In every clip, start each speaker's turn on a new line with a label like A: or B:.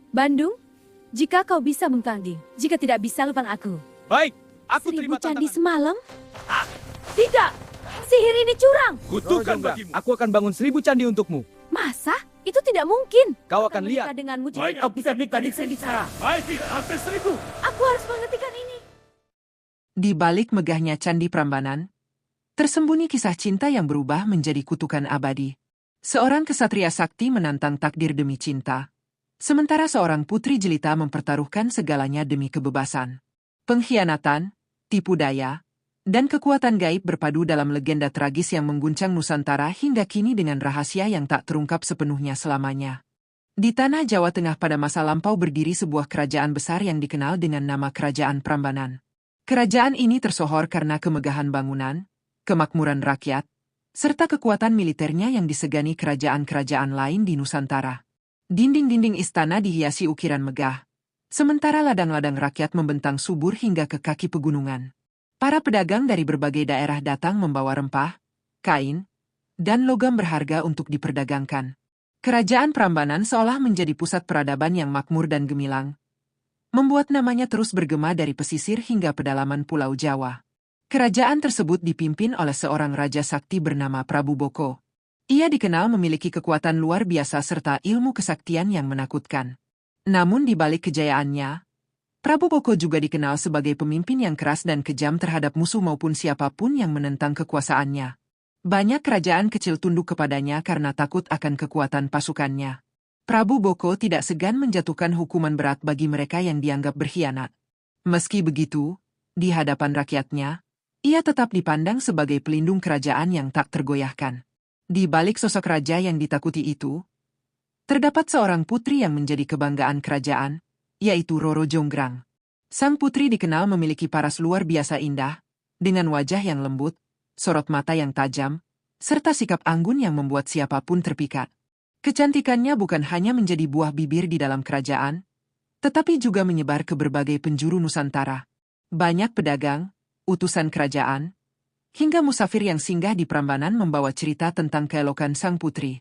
A: Bandung, jika kau bisa mentanding, jika tidak bisa lupakan aku.
B: Baik, aku
A: 1000
B: terima
A: candi
B: tantangan.
A: semalam? Tidak, sihir ini curang.
B: Kutukan bagimu. Aku akan bangun 1000 candi untukmu.
A: Masa? Itu tidak mungkin.
B: Kau akan lihat.
A: Denganmu jika
C: Baik, aku bisa tadi saya bicara. Baik, hampir 1000.
A: aku harus menghentikan ini.
D: Di balik megahnya Candi Prambanan, tersembunyi kisah cinta yang berubah menjadi kutukan abadi. Seorang kesatria sakti menantang takdir demi cinta, sementara seorang putri jelita mempertaruhkan segalanya demi kebebasan. Pengkhianatan, tipu daya, dan kekuatan gaib berpadu dalam legenda tragis yang mengguncang Nusantara hingga kini dengan rahasia yang tak terungkap sepenuhnya selamanya. Di tanah Jawa Tengah pada masa lampau berdiri sebuah kerajaan besar yang dikenal dengan nama Kerajaan Prambanan. Kerajaan ini tersohor karena kemegahan bangunan, kemakmuran rakyat, serta kekuatan militernya yang disegani kerajaan-kerajaan lain di Nusantara. Dinding-dinding istana dihiasi ukiran megah, sementara ladang-ladang rakyat membentang subur hingga ke kaki pegunungan. Para pedagang dari berbagai daerah datang membawa rempah, kain, dan logam berharga untuk diperdagangkan. Kerajaan Prambanan seolah menjadi pusat peradaban yang makmur dan gemilang, membuat namanya terus bergema dari pesisir hingga pedalaman Pulau Jawa. Kerajaan tersebut dipimpin oleh seorang raja sakti bernama Prabu Boko. Ia dikenal memiliki kekuatan luar biasa serta ilmu kesaktian yang menakutkan. Namun di balik kejayaannya, Prabu Boko juga dikenal sebagai pemimpin yang keras dan kejam terhadap musuh maupun siapapun yang menentang kekuasaannya. Banyak kerajaan kecil tunduk kepadanya karena takut akan kekuatan pasukannya. Prabu Boko tidak segan menjatuhkan hukuman berat bagi mereka yang dianggap berkhianat. Meski begitu, di hadapan rakyatnya, ia tetap dipandang sebagai pelindung kerajaan yang tak tergoyahkan. Di balik sosok raja yang ditakuti itu, terdapat seorang putri yang menjadi kebanggaan kerajaan, yaitu Roro Jonggrang. Sang putri dikenal memiliki paras luar biasa indah, dengan wajah yang lembut, sorot mata yang tajam, serta sikap anggun yang membuat siapapun terpikat. Kecantikannya bukan hanya menjadi buah bibir di dalam kerajaan, tetapi juga menyebar ke berbagai penjuru Nusantara. Banyak pedagang, utusan kerajaan, hingga musafir yang singgah di Prambanan membawa cerita tentang keelokan sang putri.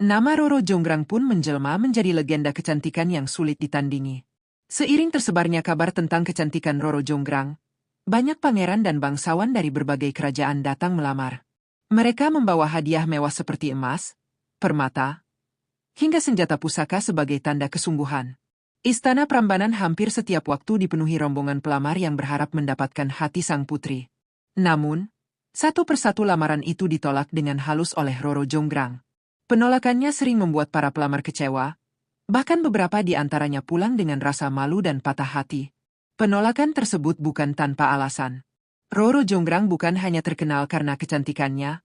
D: Nama Roro Jonggrang pun menjelma menjadi legenda kecantikan yang sulit ditandingi. Seiring tersebarnya kabar tentang kecantikan Roro Jonggrang, banyak pangeran dan bangsawan dari berbagai kerajaan datang melamar. Mereka membawa hadiah mewah seperti emas, permata, hingga senjata pusaka sebagai tanda kesungguhan. Istana Prambanan hampir setiap waktu dipenuhi rombongan pelamar yang berharap mendapatkan hati sang putri. Namun, satu persatu lamaran itu ditolak dengan halus oleh Roro Jonggrang. Penolakannya sering membuat para pelamar kecewa, bahkan beberapa di antaranya pulang dengan rasa malu dan patah hati. Penolakan tersebut bukan tanpa alasan. Roro Jonggrang bukan hanya terkenal karena kecantikannya,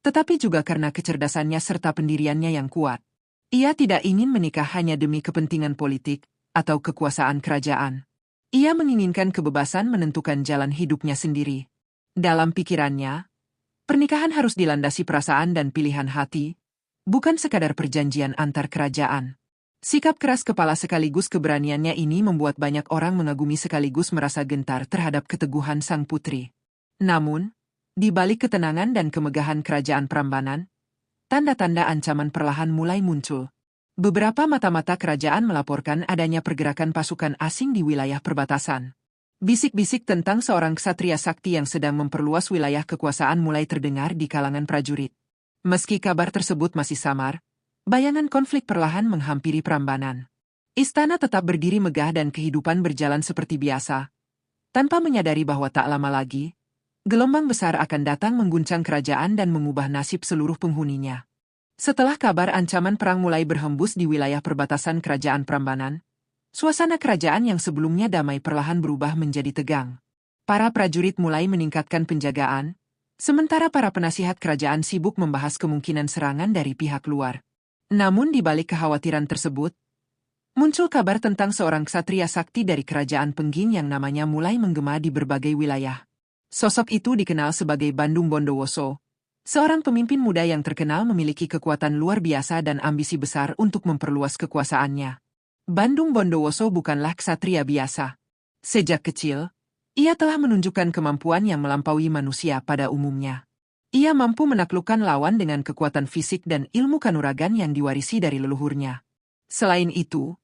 D: tetapi juga karena kecerdasannya serta pendiriannya yang kuat. Ia tidak ingin menikah hanya demi kepentingan politik atau kekuasaan kerajaan. Ia menginginkan kebebasan menentukan jalan hidupnya sendiri. Dalam pikirannya, pernikahan harus dilandasi perasaan dan pilihan hati, bukan sekadar perjanjian antar kerajaan. Sikap keras kepala sekaligus keberaniannya ini membuat banyak orang mengagumi sekaligus merasa gentar terhadap keteguhan sang putri. Namun, di balik ketenangan dan kemegahan kerajaan Prambanan, tanda-tanda ancaman perlahan mulai muncul. Beberapa mata-mata kerajaan melaporkan adanya pergerakan pasukan asing di wilayah perbatasan. Bisik-bisik tentang seorang ksatria sakti yang sedang memperluas wilayah kekuasaan mulai terdengar di kalangan prajurit. Meski kabar tersebut masih samar, bayangan konflik perlahan menghampiri Prambanan. Istana tetap berdiri megah dan kehidupan berjalan seperti biasa, tanpa menyadari bahwa tak lama lagi, gelombang besar akan datang mengguncang kerajaan dan mengubah nasib seluruh penghuninya. Setelah kabar ancaman perang mulai berhembus di wilayah perbatasan kerajaan Prambanan, suasana kerajaan yang sebelumnya damai perlahan berubah menjadi tegang. Para prajurit mulai meningkatkan penjagaan, sementara para penasihat kerajaan sibuk membahas kemungkinan serangan dari pihak luar. Namun di balik kekhawatiran tersebut, muncul kabar tentang seorang ksatria sakti dari kerajaan Pengging yang namanya mulai menggema di berbagai wilayah. Sosok itu dikenal sebagai Bandung Bondowoso, seorang pemimpin muda yang terkenal memiliki kekuatan luar biasa dan ambisi besar untuk memperluas kekuasaannya. Bandung Bondowoso bukanlah ksatria biasa. Sejak kecil, ia telah menunjukkan kemampuan yang melampaui manusia pada umumnya. Ia mampu menaklukkan lawan dengan kekuatan fisik dan ilmu kanuragan yang diwarisi dari leluhurnya. Selain itu,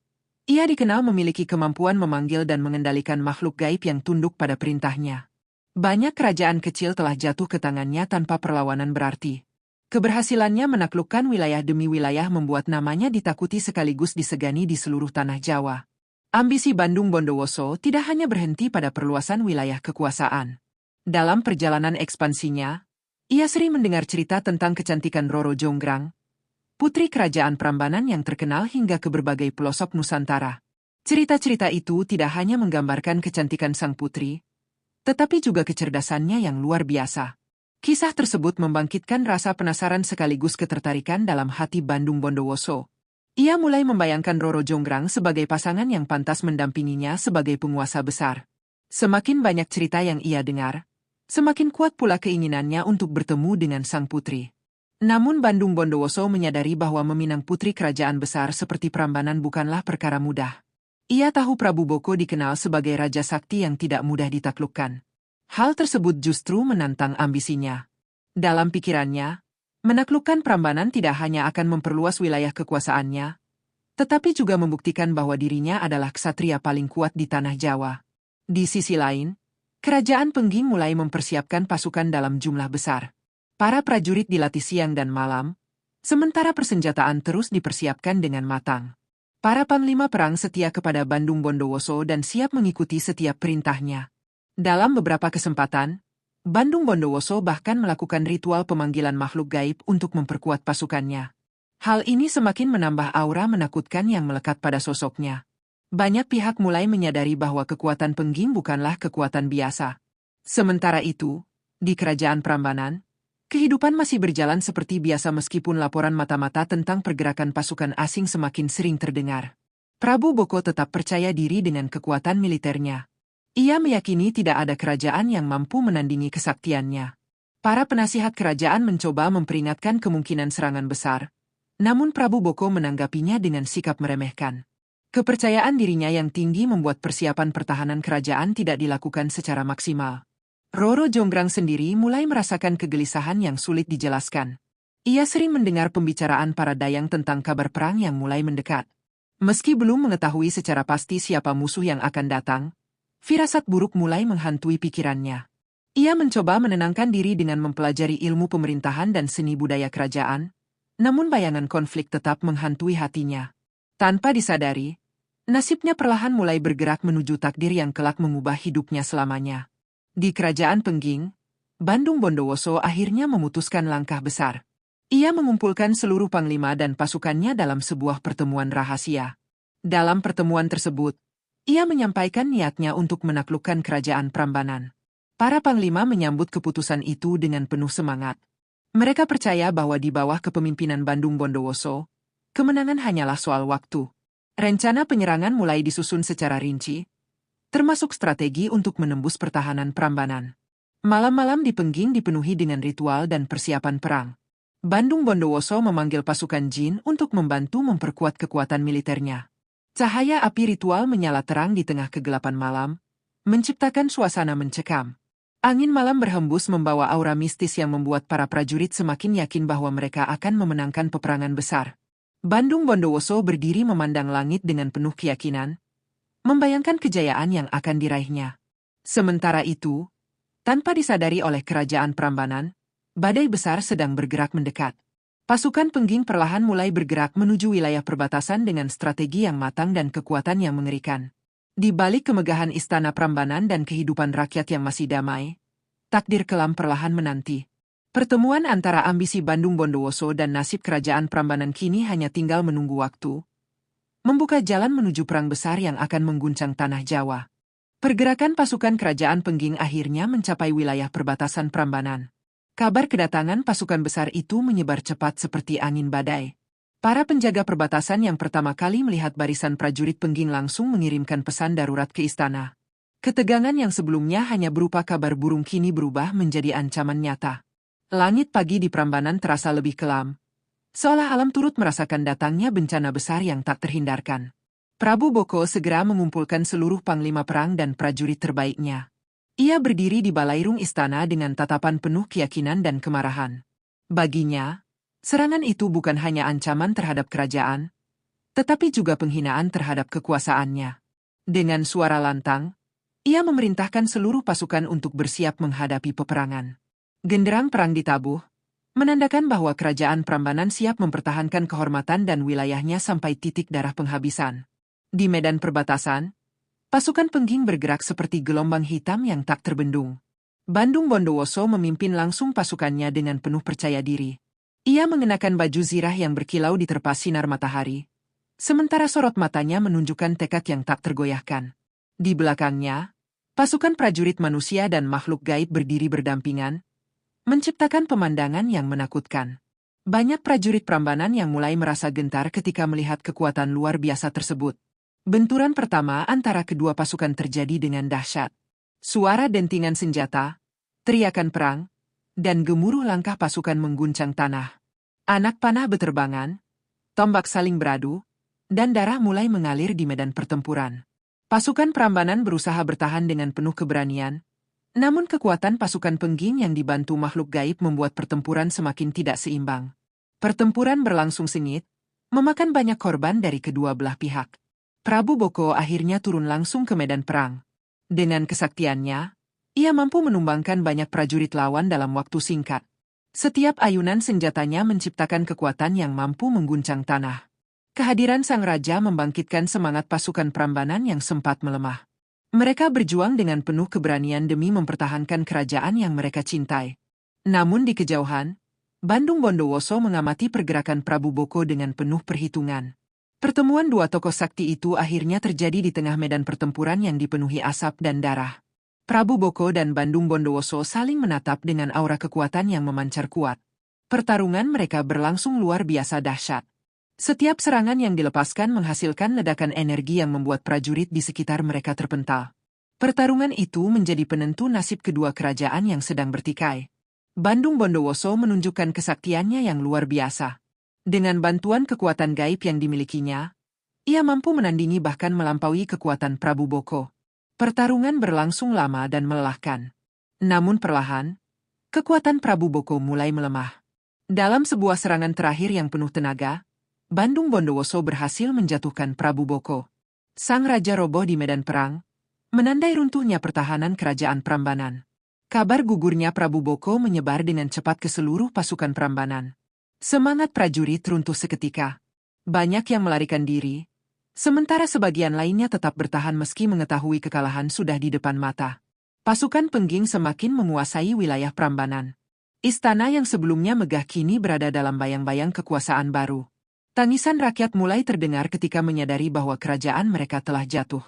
D: Ia dikenal memiliki kemampuan memanggil dan mengendalikan makhluk gaib yang tunduk pada perintahnya. Banyak kerajaan kecil telah jatuh ke tangannya tanpa perlawanan berarti. Keberhasilannya menaklukkan wilayah demi wilayah membuat namanya ditakuti sekaligus disegani di seluruh tanah Jawa. Ambisi Bandung Bondowoso tidak hanya berhenti pada perluasan wilayah kekuasaan. Dalam perjalanan ekspansinya, ia sering mendengar cerita tentang kecantikan Roro Jonggrang, putri kerajaan Prambanan yang terkenal hingga ke berbagai pelosok Nusantara. Cerita-cerita itu tidak hanya menggambarkan kecantikan sang putri, tetapi juga kecerdasannya yang luar biasa. Kisah tersebut membangkitkan rasa penasaran sekaligus ketertarikan dalam hati Bandung Bondowoso. Ia mulai membayangkan Roro Jonggrang sebagai pasangan yang pantas mendampinginya sebagai penguasa besar. Semakin banyak cerita yang ia dengar, semakin kuat pula keinginannya untuk bertemu dengan sang putri. Namun Bandung Bondowoso menyadari bahwa meminang putri kerajaan besar seperti Prambanan bukanlah perkara mudah. Ia tahu Prabu Boko dikenal sebagai raja sakti yang tidak mudah ditaklukkan. Hal tersebut justru menantang ambisinya. Dalam pikirannya, menaklukkan Prambanan tidak hanya akan memperluas wilayah kekuasaannya, tetapi juga membuktikan bahwa dirinya adalah ksatria paling kuat di tanah Jawa. Di sisi lain, kerajaan Pengging mulai mempersiapkan pasukan dalam jumlah besar. Para prajurit dilatih siang dan malam, sementara persenjataan terus dipersiapkan dengan matang. Para panglima perang setia kepada Bandung Bondowoso dan siap mengikuti setiap perintahnya. Dalam beberapa kesempatan, Bandung Bondowoso bahkan melakukan ritual pemanggilan makhluk gaib untuk memperkuat pasukannya. Hal ini semakin menambah aura menakutkan yang melekat pada sosoknya. Banyak pihak mulai menyadari bahwa kekuatan Pengging bukanlah kekuatan biasa. Sementara itu, di kerajaan Prambanan, kehidupan masih berjalan seperti biasa meskipun laporan mata-mata tentang pergerakan pasukan asing semakin sering terdengar. Prabu Boko tetap percaya diri dengan kekuatan militernya. Ia meyakini tidak ada kerajaan yang mampu menandingi kesaktiannya. Para penasihat kerajaan mencoba memperingatkan kemungkinan serangan besar, namun Prabu Boko menanggapinya dengan sikap meremehkan. Kepercayaan dirinya yang tinggi membuat persiapan pertahanan kerajaan tidak dilakukan secara maksimal. Roro Jonggrang sendiri mulai merasakan kegelisahan yang sulit dijelaskan. Ia sering mendengar pembicaraan para dayang tentang kabar perang yang mulai mendekat. Meski belum mengetahui secara pasti siapa musuh yang akan datang, firasat buruk mulai menghantui pikirannya. Ia mencoba menenangkan diri dengan mempelajari ilmu pemerintahan dan seni budaya kerajaan, namun bayangan konflik tetap menghantui hatinya. Tanpa disadari, nasibnya perlahan mulai bergerak menuju takdir yang kelak mengubah hidupnya selamanya. Di kerajaan Pengging, Bandung Bondowoso akhirnya memutuskan langkah besar. Ia mengumpulkan seluruh panglima dan pasukannya dalam sebuah pertemuan rahasia. Dalam pertemuan tersebut, ia menyampaikan niatnya untuk menaklukkan kerajaan Prambanan. Para panglima menyambut keputusan itu dengan penuh semangat. Mereka percaya bahwa di bawah kepemimpinan Bandung Bondowoso, kemenangan hanyalah soal waktu. Rencana penyerangan mulai disusun secara rinci, termasuk strategi untuk menembus pertahanan Prambanan. Malam-malam di Pengging dipenuhi dengan ritual dan persiapan perang. Bandung Bondowoso memanggil pasukan jin untuk membantu memperkuat kekuatan militernya. Cahaya api ritual menyala terang di tengah kegelapan malam, menciptakan suasana mencekam. Angin malam berhembus membawa aura mistis yang membuat para prajurit semakin yakin bahwa mereka akan memenangkan peperangan besar. Bandung Bondowoso berdiri memandang langit dengan penuh keyakinan, membayangkan kejayaan yang akan diraihnya. Sementara itu, tanpa disadari oleh kerajaan Prambanan, badai besar sedang bergerak mendekat. Pasukan Pengging perlahan mulai bergerak menuju wilayah perbatasan dengan strategi yang matang dan kekuatan yang mengerikan. Di balik kemegahan istana Prambanan dan kehidupan rakyat yang masih damai, takdir kelam perlahan menanti. Pertemuan antara ambisi Bandung Bondowoso dan nasib kerajaan Prambanan kini hanya tinggal menunggu waktu, membuka jalan menuju perang besar yang akan mengguncang tanah Jawa. Pergerakan pasukan kerajaan Pengging akhirnya mencapai wilayah perbatasan Prambanan. Kabar kedatangan pasukan besar itu menyebar cepat seperti angin badai. Para penjaga perbatasan yang pertama kali melihat barisan prajurit Pengging langsung mengirimkan pesan darurat ke istana. Ketegangan yang sebelumnya hanya berupa kabar burung kini berubah menjadi ancaman nyata. Langit pagi di Prambanan terasa lebih kelam, seolah alam turut merasakan datangnya bencana besar yang tak terhindarkan. Prabu Boko segera mengumpulkan seluruh panglima perang dan prajurit terbaiknya. Ia berdiri di balairung istana dengan tatapan penuh keyakinan dan kemarahan. Baginya, serangan itu bukan hanya ancaman terhadap kerajaan, tetapi juga penghinaan terhadap kekuasaannya. Dengan suara lantang, ia memerintahkan seluruh pasukan untuk bersiap menghadapi peperangan. Genderang perang ditabuh, menandakan bahwa kerajaan Prambanan siap mempertahankan kehormatan dan wilayahnya sampai titik darah penghabisan. Di medan perbatasan, pasukan Pengging bergerak seperti gelombang hitam yang tak terbendung. Bandung Bondowoso memimpin langsung pasukannya dengan penuh percaya diri. Ia mengenakan baju zirah yang berkilau diterpa sinar matahari, sementara sorot matanya menunjukkan tekad yang tak tergoyahkan. Di belakangnya, pasukan prajurit manusia dan makhluk gaib berdiri berdampingan, menciptakan pemandangan yang menakutkan. Banyak prajurit Prambanan yang mulai merasa gentar ketika melihat kekuatan luar biasa tersebut. Benturan pertama antara kedua pasukan terjadi dengan dahsyat. Suara dentingan senjata, teriakan perang, dan gemuruh langkah pasukan mengguncang tanah. Anak panah beterbangan, tombak saling beradu, dan darah mulai mengalir di medan pertempuran. Pasukan Prambanan berusaha bertahan dengan penuh keberanian, namun kekuatan pasukan Pengging yang dibantu makhluk gaib membuat pertempuran semakin tidak seimbang. Pertempuran berlangsung sengit, memakan banyak korban dari kedua belah pihak. Prabu Boko akhirnya turun langsung ke medan perang. Dengan kesaktiannya, ia mampu menumbangkan banyak prajurit lawan dalam waktu singkat. Setiap ayunan senjatanya menciptakan kekuatan yang mampu mengguncang tanah. Kehadiran sang raja membangkitkan semangat pasukan Prambanan yang sempat melemah. Mereka berjuang dengan penuh keberanian demi mempertahankan kerajaan yang mereka cintai. Namun di kejauhan, Bandung Bondowoso mengamati pergerakan Prabu Boko dengan penuh perhitungan. Pertemuan dua tokoh sakti itu akhirnya terjadi di tengah medan pertempuran yang dipenuhi asap dan darah. Prabu Boko dan Bandung Bondowoso saling menatap dengan aura kekuatan yang memancar kuat. Pertarungan mereka berlangsung luar biasa dahsyat. Setiap serangan yang dilepaskan menghasilkan ledakan energi yang membuat prajurit di sekitar mereka terpental. Pertarungan itu menjadi penentu nasib kedua kerajaan yang sedang bertikai. Bandung Bondowoso menunjukkan kesaktiannya yang luar biasa. Dengan bantuan kekuatan gaib yang dimilikinya, ia mampu menandingi bahkan melampaui kekuatan Prabu Boko. Pertarungan berlangsung lama dan melelahkan. Namun perlahan, kekuatan Prabu Boko mulai melemah. Dalam sebuah serangan terakhir yang penuh tenaga, Bandung Bondowoso berhasil menjatuhkan Prabu Boko. Sang raja roboh di medan perang, menandai runtuhnya pertahanan kerajaan Prambanan. Kabar gugurnya Prabu Boko menyebar dengan cepat ke seluruh pasukan Prambanan. Semangat prajurit runtuh seketika. Banyak yang melarikan diri, sementara sebagian lainnya tetap bertahan meski mengetahui kekalahan sudah di depan mata. Pasukan Pengging semakin menguasai wilayah Prambanan. Istana yang sebelumnya megah kini berada dalam bayang-bayang kekuasaan baru. Tangisan rakyat mulai terdengar ketika menyadari bahwa kerajaan mereka telah jatuh.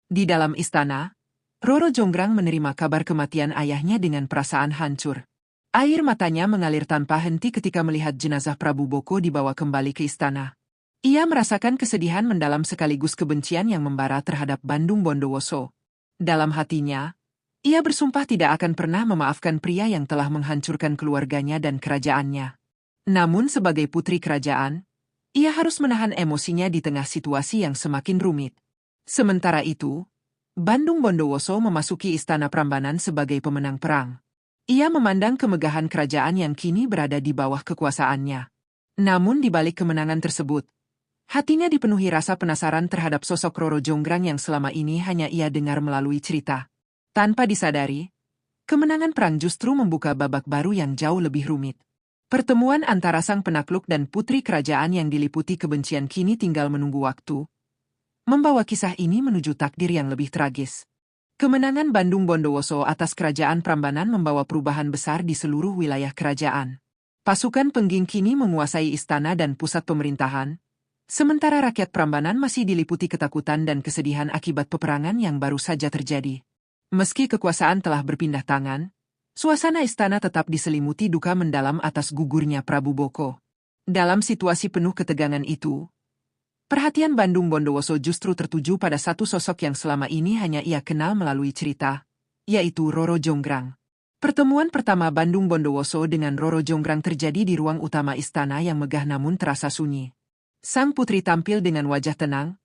D: Di dalam istana, Roro Jonggrang menerima kabar kematian ayahnya dengan perasaan hancur. Air matanya mengalir tanpa henti ketika melihat jenazah Prabu Boko dibawa kembali ke istana. Ia merasakan kesedihan mendalam sekaligus kebencian yang membara terhadap Bandung Bondowoso. Dalam hatinya, ia bersumpah tidak akan pernah memaafkan pria yang telah menghancurkan keluarganya dan kerajaannya. Namun sebagai putri kerajaan, ia harus menahan emosinya di tengah situasi yang semakin rumit. Sementara itu, Bandung Bondowoso memasuki istana Prambanan sebagai pemenang perang. Ia memandang kemegahan kerajaan yang kini berada di bawah kekuasaannya. Namun di balik kemenangan tersebut, hatinya dipenuhi rasa penasaran terhadap sosok Roro Jonggrang yang selama ini hanya ia dengar melalui cerita. Tanpa disadari, kemenangan perang justru membuka babak baru yang jauh lebih rumit. Pertemuan antara sang penakluk dan putri kerajaan yang diliputi kebencian kini tinggal menunggu waktu, membawa kisah ini menuju takdir yang lebih tragis. Kemenangan Bandung Bondowoso atas kerajaan Prambanan membawa perubahan besar di seluruh wilayah kerajaan. Pasukan Pengging kini menguasai istana dan pusat pemerintahan, sementara rakyat Prambanan masih diliputi ketakutan dan kesedihan akibat peperangan yang baru saja terjadi. Meski kekuasaan telah berpindah tangan, suasana istana tetap diselimuti duka mendalam atas gugurnya Prabu Boko. Dalam situasi penuh ketegangan itu, perhatian Bandung Bondowoso justru tertuju pada satu sosok yang selama ini hanya ia kenal melalui cerita, yaitu Roro Jonggrang. Pertemuan pertama Bandung Bondowoso dengan Roro Jonggrang terjadi di ruang utama istana yang megah namun terasa sunyi. Sang putri tampil dengan wajah tenang,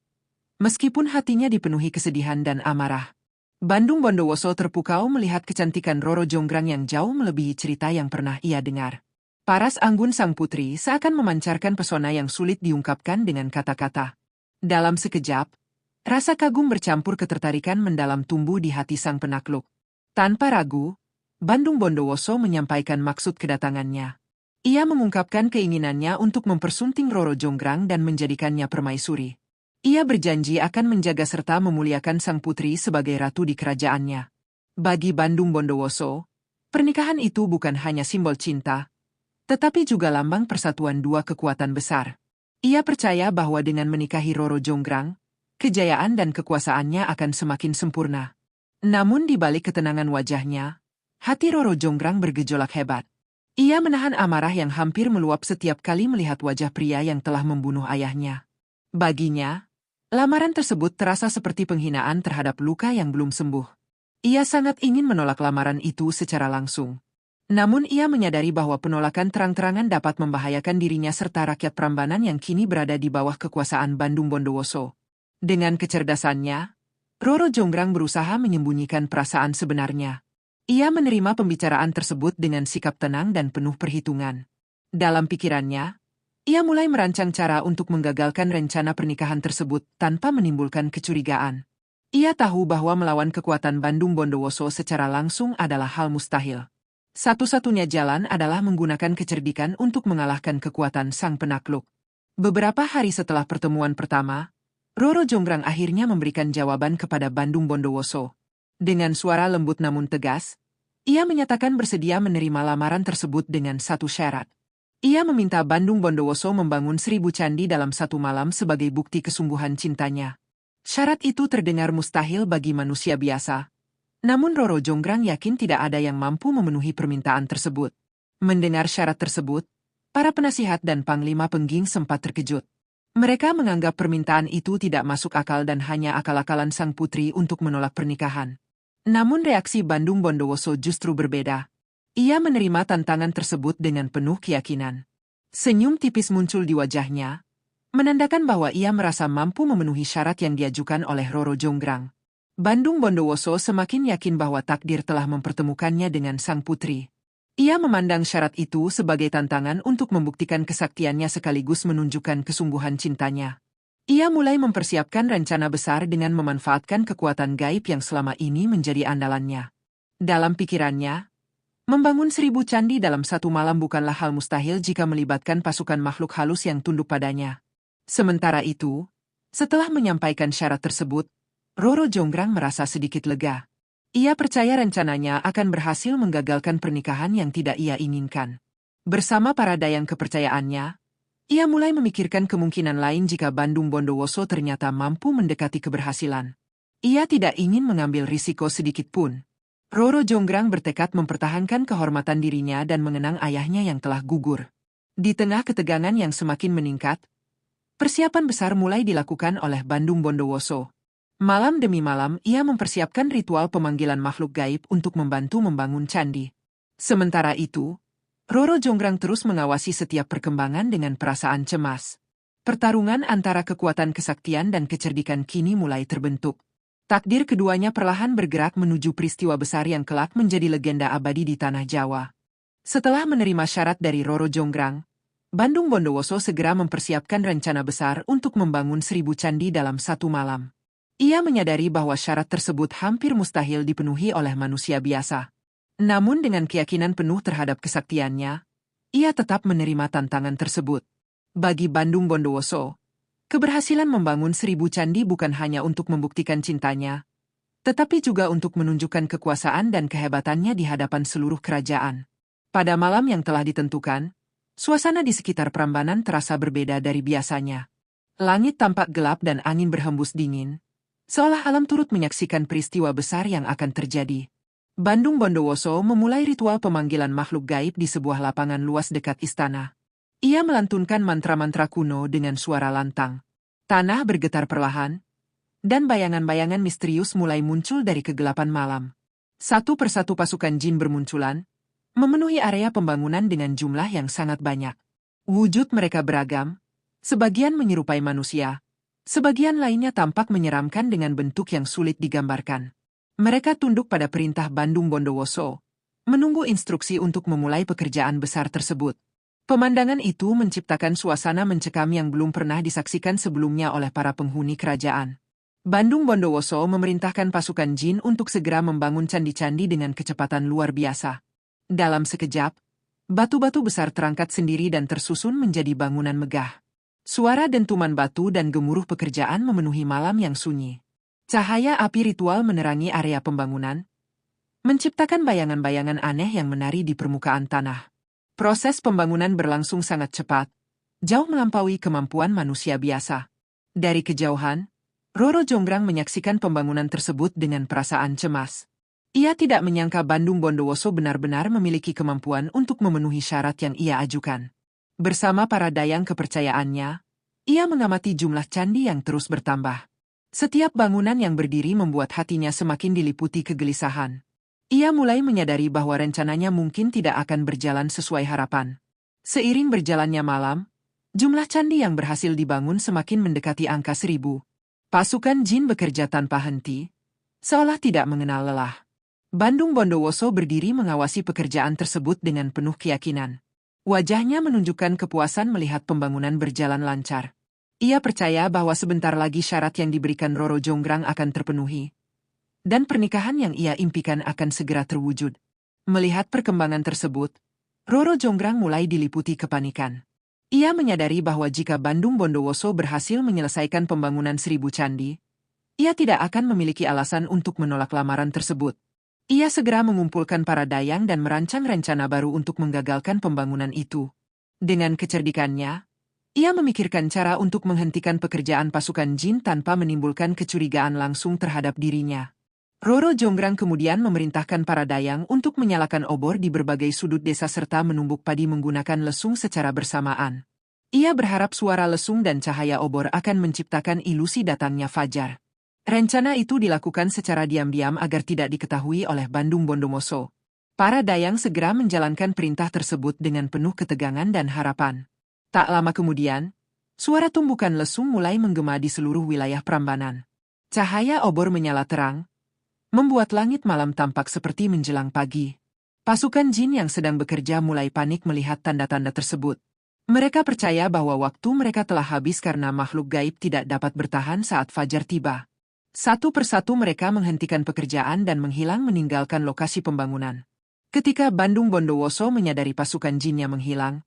D: meskipun hatinya dipenuhi kesedihan dan amarah. Bandung Bondowoso terpukau melihat kecantikan Roro Jonggrang yang jauh melebihi cerita yang pernah ia dengar. Paras anggun sang putri seakan memancarkan pesona yang sulit diungkapkan dengan kata-kata. Dalam sekejap, rasa kagum bercampur ketertarikan mendalam tumbuh di hati sang penakluk. Tanpa ragu, Bandung Bondowoso menyampaikan maksud kedatangannya. Ia mengungkapkan keinginannya untuk mempersunting Roro Jonggrang dan menjadikannya permaisuri. Ia berjanji akan menjaga serta memuliakan sang putri sebagai ratu di kerajaannya. Bagi Bandung Bondowoso, pernikahan itu bukan hanya simbol cinta, tetapi juga lambang persatuan dua kekuatan besar. Ia percaya bahwa dengan menikahi Roro Jonggrang, kejayaan dan kekuasaannya akan semakin sempurna. Namun di balik ketenangan wajahnya, hati Roro Jonggrang bergejolak hebat. Ia menahan amarah yang hampir meluap setiap kali melihat wajah pria yang telah membunuh ayahnya. Baginya, lamaran tersebut terasa seperti penghinaan terhadap luka yang belum sembuh. Ia sangat ingin menolak lamaran itu secara langsung. Namun ia menyadari bahwa penolakan terang-terangan dapat membahayakan dirinya serta rakyat Prambanan yang kini berada di bawah kekuasaan Bandung Bondowoso. Dengan kecerdasannya, Roro Jonggrang berusaha menyembunyikan perasaan sebenarnya. Ia menerima pembicaraan tersebut dengan sikap tenang dan penuh perhitungan. Dalam pikirannya, ia mulai merancang cara untuk menggagalkan rencana pernikahan tersebut tanpa menimbulkan kecurigaan. Ia tahu bahwa melawan kekuatan Bandung Bondowoso secara langsung adalah hal mustahil. Satu-satunya jalan adalah menggunakan kecerdikan untuk mengalahkan kekuatan sang penakluk. Beberapa hari setelah pertemuan pertama, Roro Jonggrang akhirnya memberikan jawaban kepada Bandung Bondowoso. Dengan suara lembut namun tegas, ia menyatakan bersedia menerima lamaran tersebut dengan satu syarat. Ia meminta Bandung Bondowoso membangun 1000 candi dalam satu malam sebagai bukti kesungguhan cintanya. Syarat itu terdengar mustahil bagi manusia biasa. Namun Roro Jonggrang yakin tidak ada yang mampu memenuhi permintaan tersebut. Mendengar syarat tersebut, para penasihat dan panglima pengging sempat terkejut. Mereka menganggap permintaan itu tidak masuk akal dan hanya akal-akalan sang putri untuk menolak pernikahan. Namun reaksi Bandung Bondowoso justru berbeda. Ia menerima tantangan tersebut dengan penuh keyakinan. Senyum tipis muncul di wajahnya, menandakan bahwa ia merasa mampu memenuhi syarat yang diajukan oleh Roro Jonggrang. Bandung Bondowoso semakin yakin bahwa takdir telah mempertemukannya dengan sang putri. Ia memandang syarat itu sebagai tantangan untuk membuktikan kesaktiannya sekaligus menunjukkan kesungguhan cintanya. Ia mulai mempersiapkan rencana besar dengan memanfaatkan kekuatan gaib yang selama ini menjadi andalannya. Dalam pikirannya, membangun 1000 candi dalam satu malam bukanlah hal mustahil jika melibatkan pasukan makhluk halus yang tunduk padanya. Sementara itu, setelah menyampaikan syarat tersebut, Roro Jonggrang merasa sedikit lega. Ia percaya rencananya akan berhasil menggagalkan pernikahan yang tidak ia inginkan. Bersama para dayang kepercayaannya, ia mulai memikirkan kemungkinan lain jika Bandung Bondowoso ternyata mampu mendekati keberhasilan. Ia tidak ingin mengambil risiko sedikit pun. Roro Jonggrang bertekad mempertahankan kehormatan dirinya dan mengenang ayahnya yang telah gugur. Di tengah ketegangan yang semakin meningkat, persiapan besar mulai dilakukan oleh Bandung Bondowoso. Malam demi malam ia mempersiapkan ritual pemanggilan makhluk gaib untuk membantu membangun candi. Sementara itu, Roro Jonggrang terus mengawasi setiap perkembangan dengan perasaan cemas. Pertarungan antara kekuatan kesaktian dan kecerdikan kini mulai terbentuk. Takdir keduanya perlahan bergerak menuju peristiwa besar yang kelak menjadi legenda abadi di tanah Jawa. Setelah menerima syarat dari Roro Jonggrang, Bandung Bondowoso segera mempersiapkan rencana besar untuk membangun 1000 candi dalam satu malam. Ia menyadari bahwa syarat tersebut hampir mustahil dipenuhi oleh manusia biasa. Namun dengan keyakinan penuh terhadap kesaktiannya, ia tetap menerima tantangan tersebut. Bagi Bandung Bondowoso, keberhasilan membangun 1000 candi bukan hanya untuk membuktikan cintanya, tetapi juga untuk menunjukkan kekuasaan dan kehebatannya di hadapan seluruh kerajaan. Pada malam yang telah ditentukan, suasana di sekitar Prambanan terasa berbeda dari biasanya. Langit tampak gelap dan angin berhembus dingin, seolah alam turut menyaksikan peristiwa besar yang akan terjadi. Bandung Bondowoso memulai ritual pemanggilan makhluk gaib di sebuah lapangan luas dekat istana. Ia melantunkan mantra-mantra kuno dengan suara lantang. Tanah bergetar perlahan, dan bayangan-bayangan misterius mulai muncul dari kegelapan malam. Satu persatu pasukan jin bermunculan, memenuhi area pembangunan dengan jumlah yang sangat banyak. Wujud mereka beragam, sebagian menyerupai manusia, sebagian lainnya tampak menyeramkan dengan bentuk yang sulit digambarkan. Mereka tunduk pada perintah Bandung Bondowoso, menunggu instruksi untuk memulai pekerjaan besar tersebut. Pemandangan itu menciptakan suasana mencekam yang belum pernah disaksikan sebelumnya oleh para penghuni kerajaan. Bandung Bondowoso memerintahkan pasukan jin untuk segera membangun candi-candi dengan kecepatan luar biasa. Dalam sekejap, batu-batu besar terangkat sendiri dan tersusun menjadi bangunan megah. Suara dentuman batu dan gemuruh pekerjaan memenuhi malam yang sunyi. Cahaya api ritual menerangi area pembangunan, menciptakan bayangan-bayangan aneh yang menari di permukaan tanah. Proses pembangunan berlangsung sangat cepat, jauh melampaui kemampuan manusia biasa. Dari kejauhan, Roro Jonggrang menyaksikan pembangunan tersebut dengan perasaan cemas. Ia tidak menyangka Bandung Bondowoso benar-benar memiliki kemampuan untuk memenuhi syarat yang ia ajukan. Bersama para dayang kepercayaannya, ia mengamati jumlah candi yang terus bertambah. Setiap bangunan yang berdiri membuat hatinya semakin diliputi kegelisahan. Ia mulai menyadari bahwa rencananya mungkin tidak akan berjalan sesuai harapan. Seiring berjalannya malam, jumlah candi yang berhasil dibangun semakin mendekati angka 1000. Pasukan jin bekerja tanpa henti, seolah tidak mengenal lelah. Bandung Bondowoso berdiri mengawasi pekerjaan tersebut dengan penuh keyakinan. Wajahnya menunjukkan kepuasan melihat pembangunan berjalan lancar. Ia percaya bahwa sebentar lagi syarat yang diberikan Roro Jonggrang akan terpenuhi, dan pernikahan yang ia impikan akan segera terwujud. Melihat perkembangan tersebut, Roro Jonggrang mulai diliputi kepanikan. Ia menyadari bahwa jika Bandung Bondowoso berhasil menyelesaikan pembangunan 1000 candi, ia tidak akan memiliki alasan untuk menolak lamaran tersebut. Ia segera mengumpulkan para dayang dan merancang rencana baru untuk menggagalkan pembangunan itu. Dengan kecerdikannya, ia memikirkan cara untuk menghentikan pekerjaan pasukan jin tanpa menimbulkan kecurigaan langsung terhadap dirinya. Roro Jonggrang kemudian memerintahkan para dayang untuk menyalakan obor di berbagai sudut desa serta menumbuk padi menggunakan lesung secara bersamaan. Ia berharap suara lesung dan cahaya obor akan menciptakan ilusi datangnya fajar. Rencana itu dilakukan secara diam-diam agar tidak diketahui oleh Bandung Bondowoso. Para dayang segera menjalankan perintah tersebut dengan penuh ketegangan dan harapan. Tak lama kemudian, suara tumbukan lesung mulai menggema di seluruh wilayah Prambanan. Cahaya obor menyala terang, membuat langit malam tampak seperti menjelang pagi. Pasukan jin yang sedang bekerja mulai panik melihat tanda-tanda tersebut. Mereka percaya bahwa waktu mereka telah habis karena makhluk gaib tidak dapat bertahan saat fajar tiba. Satu persatu mereka menghentikan pekerjaan dan menghilang meninggalkan lokasi pembangunan. Ketika Bandung Bondowoso menyadari pasukan jinnya menghilang,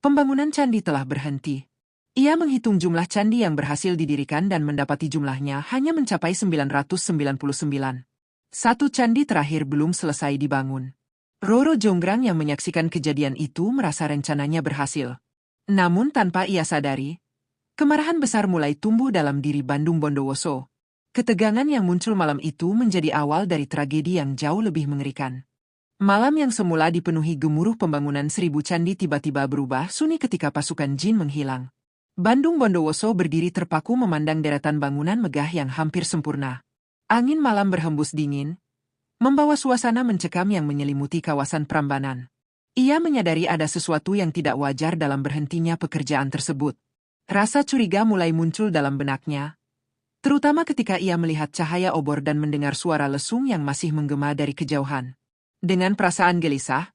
D: pembangunan candi telah berhenti. Ia menghitung jumlah candi yang berhasil didirikan dan mendapati jumlahnya hanya mencapai 999. Satu candi terakhir belum selesai dibangun. Roro Jonggrang yang menyaksikan kejadian itu merasa rencananya berhasil. Namun tanpa ia sadari, kemarahan besar mulai tumbuh dalam diri Bandung Bondowoso. Ketegangan yang muncul malam itu menjadi awal dari tragedi yang jauh lebih mengerikan. Malam yang semula dipenuhi gemuruh pembangunan 1000 candi tiba-tiba berubah sunyi ketika pasukan jin menghilang. Bandung Bondowoso berdiri terpaku memandang deretan bangunan megah yang hampir sempurna. Angin malam berhembus dingin, membawa suasana mencekam yang menyelimuti kawasan Prambanan. Ia menyadari ada sesuatu yang tidak wajar dalam berhentinya pekerjaan tersebut. Rasa curiga mulai muncul dalam benaknya, terutama ketika ia melihat cahaya obor dan mendengar suara lesung yang masih menggema dari kejauhan. Dengan perasaan gelisah,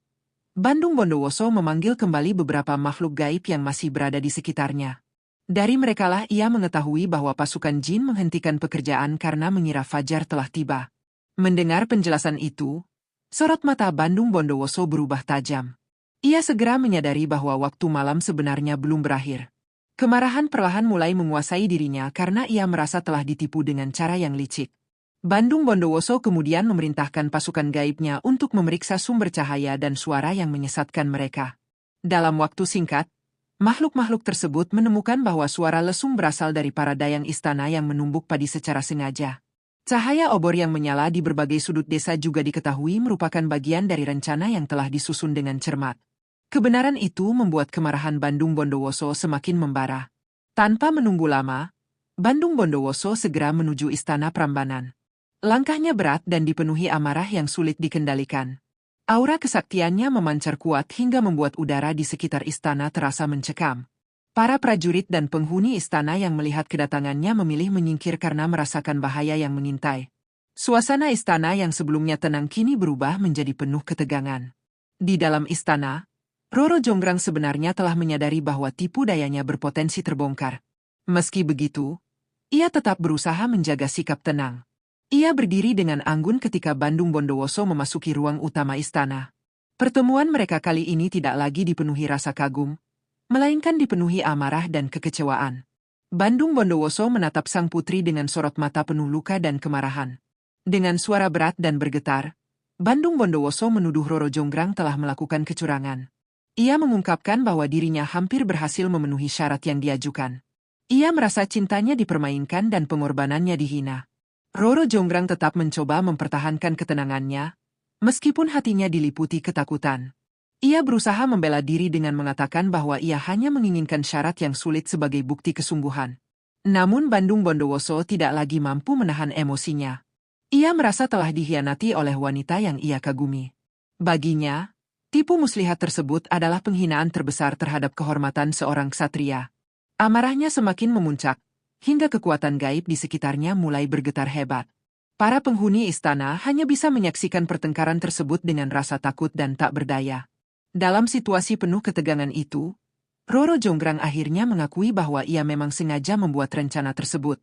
D: Bandung Bondowoso memanggil kembali beberapa makhluk gaib yang masih berada di sekitarnya. Dari merekalah ia mengetahui bahwa pasukan jin menghentikan pekerjaan karena mengira fajar telah tiba. Mendengar penjelasan itu, sorot mata Bandung Bondowoso berubah tajam. Ia segera menyadari bahwa waktu malam sebenarnya belum berakhir. Kemarahan perlahan mulai menguasai dirinya karena ia merasa telah ditipu dengan cara yang licik. Bandung Bondowoso kemudian memerintahkan pasukan gaibnya untuk memeriksa sumber cahaya dan suara yang menyesatkan mereka. Dalam waktu singkat, makhluk-makhluk tersebut menemukan bahwa suara lesung berasal dari para dayang istana yang menumbuk padi secara sengaja. Cahaya obor yang menyala di berbagai sudut desa juga diketahui merupakan bagian dari rencana yang telah disusun dengan cermat. Kebenaran itu membuat kemarahan Bandung Bondowoso semakin membara. Tanpa menunggu lama, Bandung Bondowoso segera menuju istana Prambanan. Langkahnya berat dan dipenuhi amarah yang sulit dikendalikan. Aura kesaktiannya memancar kuat hingga membuat udara di sekitar istana terasa mencekam. Para prajurit dan penghuni istana yang melihat kedatangannya memilih menyingkir karena merasakan bahaya yang mengintai. Suasana istana yang sebelumnya tenang kini berubah menjadi penuh ketegangan. Di dalam istana, Roro Jonggrang sebenarnya telah menyadari bahwa tipu dayanya berpotensi terbongkar. Meski begitu, ia tetap berusaha menjaga sikap tenang. Ia berdiri dengan anggun ketika Bandung Bondowoso memasuki ruang utama istana. Pertemuan mereka kali ini tidak lagi dipenuhi rasa kagum, melainkan dipenuhi amarah dan kekecewaan. Bandung Bondowoso menatap sang putri dengan sorot mata penuh luka dan kemarahan. Dengan suara berat dan bergetar, Bandung Bondowoso menuduh Roro Jonggrang telah melakukan kecurangan. Ia mengungkapkan bahwa dirinya hampir berhasil memenuhi syarat yang diajukan. Ia merasa cintanya dipermainkan dan pengorbanannya dihina. Roro Jonggrang tetap mencoba mempertahankan ketenangannya, meskipun hatinya diliputi ketakutan. Ia berusaha membela diri dengan mengatakan bahwa ia hanya menginginkan syarat yang sulit sebagai bukti kesungguhan. Namun Bandung Bondowoso tidak lagi mampu menahan emosinya. Ia merasa telah dikhianati oleh wanita yang ia kagumi. Baginya, tipu muslihat tersebut adalah penghinaan terbesar terhadap kehormatan seorang ksatria. Amarahnya semakin memuncak, hingga kekuatan gaib di sekitarnya mulai bergetar hebat. Para penghuni istana hanya bisa menyaksikan pertengkaran tersebut dengan rasa takut dan tak berdaya. Dalam situasi penuh ketegangan itu, Roro Jonggrang akhirnya mengakui bahwa ia memang sengaja membuat rencana tersebut.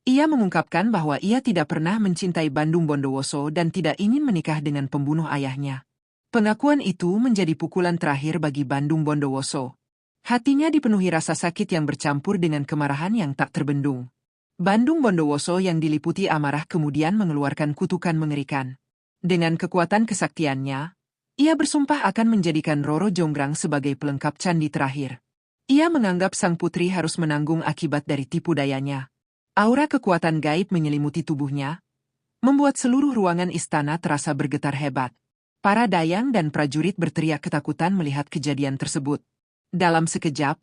D: Ia mengungkapkan bahwa ia tidak pernah mencintai Bandung Bondowoso dan tidak ingin menikah dengan pembunuh ayahnya. Pengakuan itu menjadi pukulan terakhir bagi Bandung Bondowoso. Hatinya dipenuhi rasa sakit yang bercampur dengan kemarahan yang tak terbendung. Bandung Bondowoso yang diliputi amarah kemudian mengeluarkan kutukan mengerikan. Dengan kekuatan kesaktiannya, ia bersumpah akan menjadikan Roro Jonggrang sebagai pelengkap candi terakhir. Ia menganggap sang putri harus menanggung akibat dari tipu dayanya. Aura kekuatan gaib menyelimuti tubuhnya, membuat seluruh ruangan istana terasa bergetar hebat. Para dayang dan prajurit berteriak ketakutan melihat kejadian tersebut. Dalam sekejap,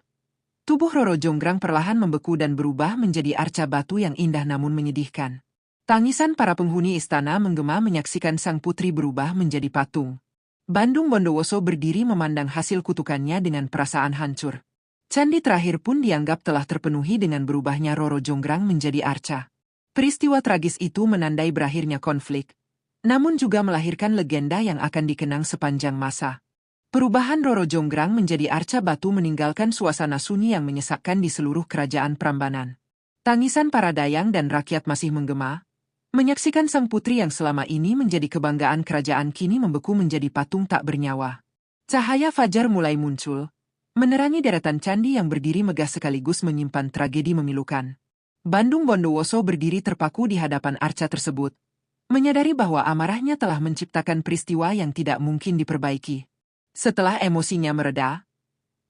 D: tubuh Roro Jonggrang perlahan membeku dan berubah menjadi arca batu yang indah namun menyedihkan. Tangisan para penghuni istana menggema menyaksikan sang putri berubah menjadi patung. Bandung Bondowoso berdiri memandang hasil kutukannya dengan perasaan hancur. Candi terakhir pun dianggap telah terpenuhi dengan berubahnya Roro Jonggrang menjadi arca. Peristiwa tragis itu menandai berakhirnya konflik, namun juga melahirkan legenda yang akan dikenang sepanjang masa. Perubahan Roro Jonggrang menjadi arca batu meninggalkan suasana sunyi yang menyesakkan di seluruh kerajaan Prambanan. Tangisan para dayang dan rakyat masih menggema, menyaksikan sang putri yang selama ini menjadi kebanggaan kerajaan kini membeku menjadi patung tak bernyawa. Cahaya fajar mulai muncul, menerangi deretan candi yang berdiri megah sekaligus menyimpan tragedi memilukan. Bandung Bondowoso berdiri terpaku di hadapan arca tersebut, menyadari bahwa amarahnya telah menciptakan peristiwa yang tidak mungkin diperbaiki. Setelah emosinya mereda,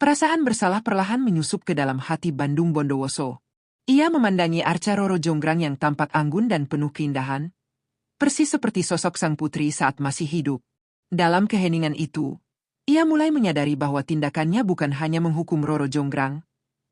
D: perasaan bersalah perlahan menyusup ke dalam hati Bandung Bondowoso. Ia memandangi arca Roro Jonggrang yang tampak anggun dan penuh keindahan, persis seperti sosok sang putri saat masih hidup. Dalam keheningan itu, ia mulai menyadari bahwa tindakannya bukan hanya menghukum Roro Jonggrang,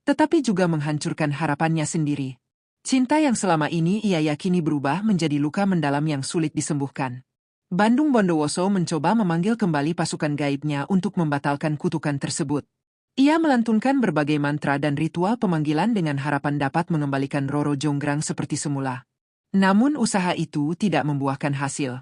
D: tetapi juga menghancurkan harapannya sendiri. Cinta yang selama ini ia yakini berubah menjadi luka mendalam yang sulit disembuhkan. Bandung Bondowoso mencoba memanggil kembali pasukan gaibnya untuk membatalkan kutukan tersebut. Ia melantunkan berbagai mantra dan ritual pemanggilan dengan harapan dapat mengembalikan Roro Jonggrang seperti semula. Namun usaha itu tidak membuahkan hasil.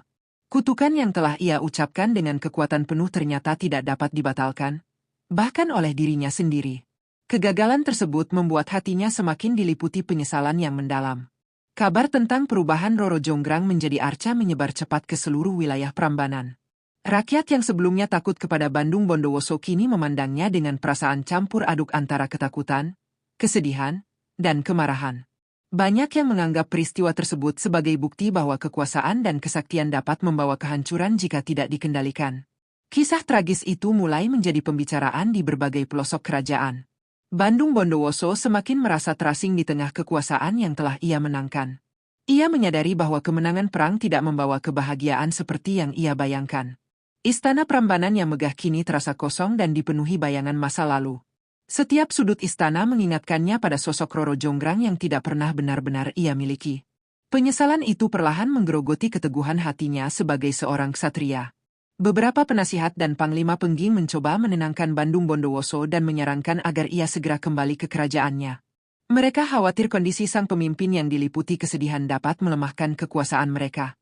D: Kutukan yang telah ia ucapkan dengan kekuatan penuh ternyata tidak dapat dibatalkan, bahkan oleh dirinya sendiri. Kegagalan tersebut membuat hatinya semakin diliputi penyesalan yang mendalam. Kabar tentang perubahan Roro Jonggrang menjadi arca menyebar cepat ke seluruh wilayah Prambanan. Rakyat yang sebelumnya takut kepada Bandung Bondowoso kini memandangnya dengan perasaan campur aduk antara ketakutan, kesedihan, dan kemarahan. Banyak yang menganggap peristiwa tersebut sebagai bukti bahwa kekuasaan dan kesaktian dapat membawa kehancuran jika tidak dikendalikan. Kisah tragis itu mulai menjadi pembicaraan di berbagai pelosok kerajaan. Bandung Bondowoso semakin merasa terasing di tengah kekuasaan yang telah ia menangkan. Ia menyadari bahwa kemenangan perang tidak membawa kebahagiaan seperti yang ia bayangkan. Istana Prambanan yang megah kini terasa kosong dan dipenuhi bayangan masa lalu. Setiap sudut istana mengingatkannya pada sosok Roro Jonggrang yang tidak pernah benar-benar ia miliki. Penyesalan itu perlahan menggerogoti keteguhan hatinya sebagai seorang ksatria. Beberapa penasihat dan panglima pengging mencoba menenangkan Bandung Bondowoso dan menyarankan agar ia segera kembali ke kerajaannya. Mereka khawatir kondisi sang pemimpin yang diliputi kesedihan dapat melemahkan kekuasaan mereka.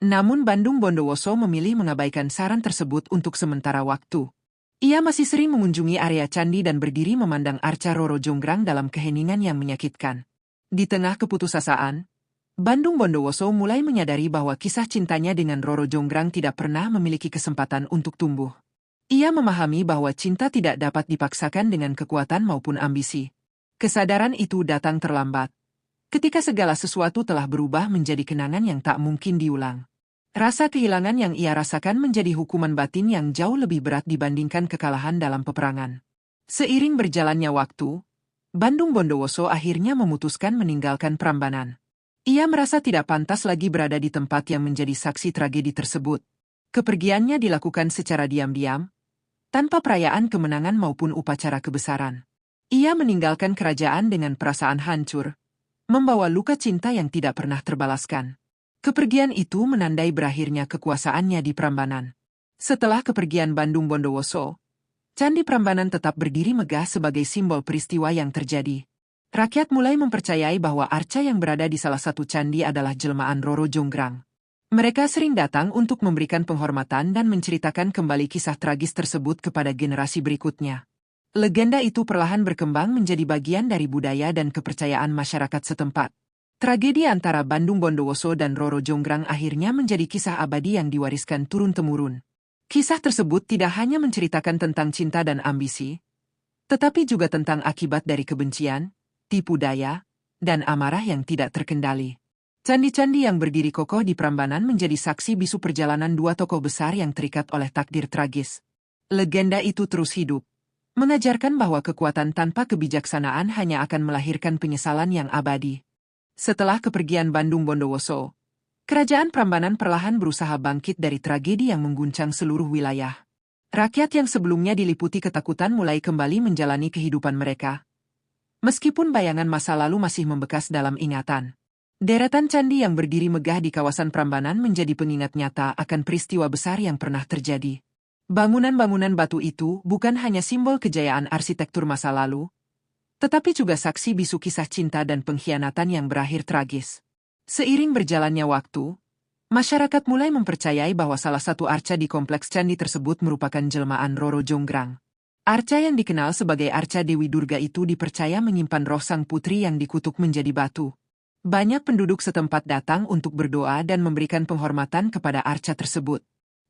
D: Namun Bandung Bondowoso memilih mengabaikan saran tersebut untuk sementara waktu. Ia masih sering mengunjungi area candi dan berdiri memandang arca Roro Jonggrang dalam keheningan yang menyakitkan. Di tengah keputusasaan, Bandung Bondowoso mulai menyadari bahwa kisah cintanya dengan Roro Jonggrang tidak pernah memiliki kesempatan untuk tumbuh. Ia memahami bahwa cinta tidak dapat dipaksakan dengan kekuatan maupun ambisi. Kesadaran itu datang terlambat, ketika segala sesuatu telah berubah menjadi kenangan yang tak mungkin diulang. Rasa kehilangan yang ia rasakan menjadi hukuman batin yang jauh lebih berat dibandingkan kekalahan dalam peperangan. Seiring berjalannya waktu, Bandung Bondowoso akhirnya memutuskan meninggalkan Prambanan. Ia merasa tidak pantas lagi berada di tempat yang menjadi saksi tragedi tersebut. Kepergiannya dilakukan secara diam-diam, tanpa perayaan kemenangan maupun upacara kebesaran. Ia meninggalkan kerajaan dengan perasaan hancur, membawa luka cinta yang tidak pernah terbalaskan. Kepergian itu menandai berakhirnya kekuasaannya di Prambanan. Setelah kepergian Bandung Bondowoso, Candi Prambanan tetap berdiri megah sebagai simbol peristiwa yang terjadi. Rakyat mulai mempercayai bahwa arca yang berada di salah satu candi adalah jelmaan Roro Jonggrang. Mereka sering datang untuk memberikan penghormatan dan menceritakan kembali kisah tragis tersebut kepada generasi berikutnya. Legenda itu perlahan berkembang menjadi bagian dari budaya dan kepercayaan masyarakat setempat. Tragedi antara Bandung Bondowoso dan Roro Jonggrang akhirnya menjadi kisah abadi yang diwariskan turun-temurun. Kisah tersebut tidak hanya menceritakan tentang cinta dan ambisi, tetapi juga tentang akibat dari kebencian, tipu daya, dan amarah yang tidak terkendali. Candi-candi yang berdiri kokoh di Prambanan menjadi saksi bisu perjalanan dua tokoh besar yang terikat oleh takdir tragis. Legenda itu terus hidup, mengajarkan bahwa kekuatan tanpa kebijaksanaan hanya akan melahirkan penyesalan yang abadi. Setelah kepergian Bandung Bondowoso, kerajaan Prambanan perlahan berusaha bangkit dari tragedi yang mengguncang seluruh wilayah. Rakyat yang sebelumnya diliputi ketakutan mulai kembali menjalani kehidupan mereka, meskipun bayangan masa lalu masih membekas dalam ingatan. Deretan candi yang berdiri megah di kawasan Prambanan menjadi pengingat nyata akan peristiwa besar yang pernah terjadi. Bangunan-bangunan batu itu bukan hanya simbol kejayaan arsitektur masa lalu, tetapi juga saksi bisu kisah cinta dan pengkhianatan yang berakhir tragis. Seiring berjalannya waktu, masyarakat mulai mempercayai bahwa salah satu arca di kompleks candi tersebut merupakan jelmaan Roro Jonggrang. Arca yang dikenal sebagai arca Dewi Durga itu dipercaya menyimpan roh sang putri yang dikutuk menjadi batu. Banyak penduduk setempat datang untuk berdoa dan memberikan penghormatan kepada arca tersebut.